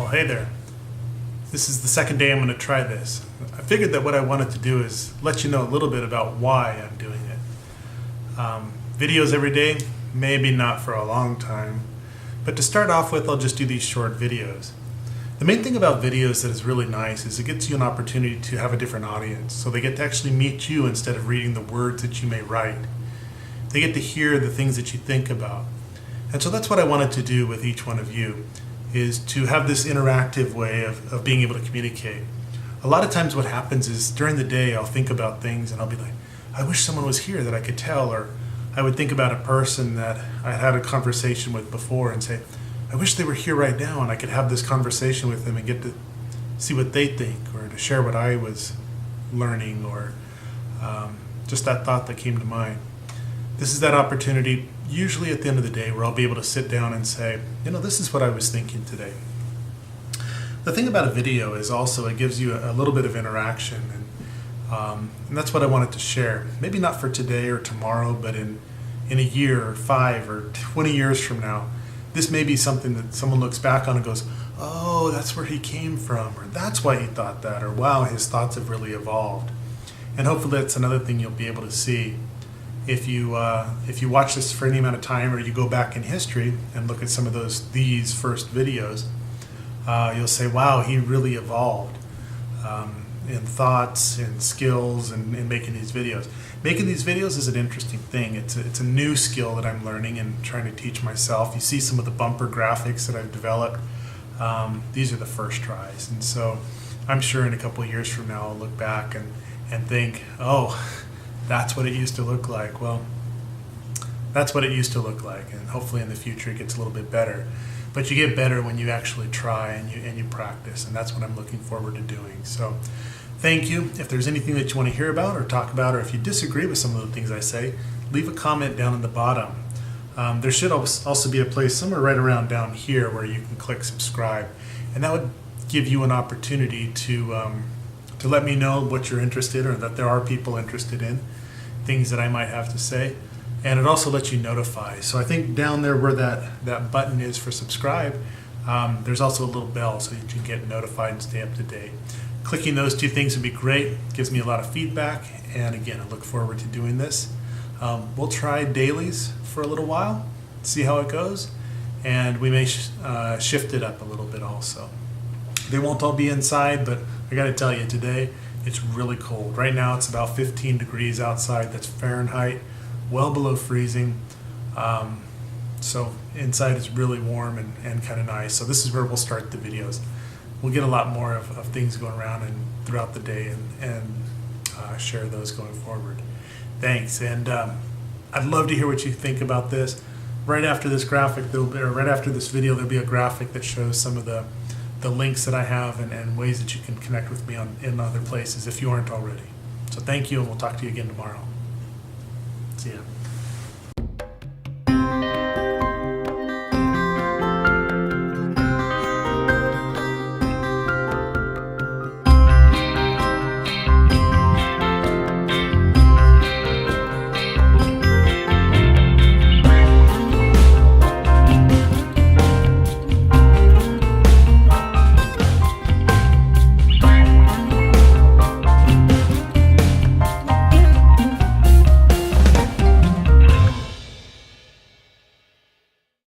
hey there. This is the second day I'm going to try this. I figured that what I wanted to do is let you know a little bit about why I'm doing it. Videos every day, maybe not for a long time, but to start off with, I'll just do these short videos. The main thing about videos that is really nice is it gets you an opportunity to have a different audience, so they get to actually meet you instead of reading the words that you may write. They get to hear the things that you think about. And so that's what I wanted to do with each one of you, is to have this interactive way of being able to communicate. A lot of times what happens is during the day I'll think about things and I'll be like, I wish someone was here that I could tell, or I would think about a person that I had a conversation with before and say, I wish they were here right now and I could have this conversation with them and get to see what they think, or to share what I was learning, or just that thought that came to mind. This is that opportunity, usually at the end of the day, where I'll be able to sit down and say, this is what I was thinking today. The thing about a video is also it gives you a little bit of interaction, and that's what I wanted to share. Maybe not for today or tomorrow, but in a year or 5 or 20 years from now, this may be something that someone looks back on and goes, oh, that's where he came from, or that's why he thought that, or wow, his thoughts have really evolved. And hopefully that's another thing you'll be able to see. If you watch this for any amount of time, or you go back in history and look at some of these first videos, you'll say, wow, he really evolved in thoughts and skills and in making these videos. Making these videos is an interesting thing. It's a new skill that I'm learning and trying to teach myself. You see some of the bumper graphics that I've developed. These are the first tries. And so I'm sure in a couple of years from now I'll look back and think, oh, that's what it used to look like. Well, that's what it used to look like, and hopefully in the future it gets a little bit better. But you get better when you actually try and you practice, and that's what I'm looking forward to doing. So thank you. If there's anything that you want to hear about or talk about, or if you disagree with some of the things I say, leave a comment down in the bottom. There should also be a place somewhere right around down here where you can click subscribe, and that would give you an opportunity to let me know what you're interested in, or that there are people interested in things that I might have to say. And it also lets you notify. So I think down there where that button is for subscribe, there's also a little bell so that you can get notified and stay up to date. Clicking those two things would be great. It gives me a lot of feedback. And again, I look forward to doing this. We'll try dailies for a little while, see how it goes. And we may shift it up a little bit also. They won't all be inside, but I got to tell you, today it's really cold. Right now it's about 15 degrees outside. That's Fahrenheit, well below freezing. So inside it's really warm and kind of nice. So this is where we'll start the videos. We'll get a lot more of things going around and throughout the day, and share those going forward. Thanks, and I'd love to hear what you think about this. Right after this graphic, right after this video, there'll be a graphic that shows some of the links that I have and ways that you can connect with me in other places if you aren't already. So thank you, and we'll talk to you again tomorrow. See ya.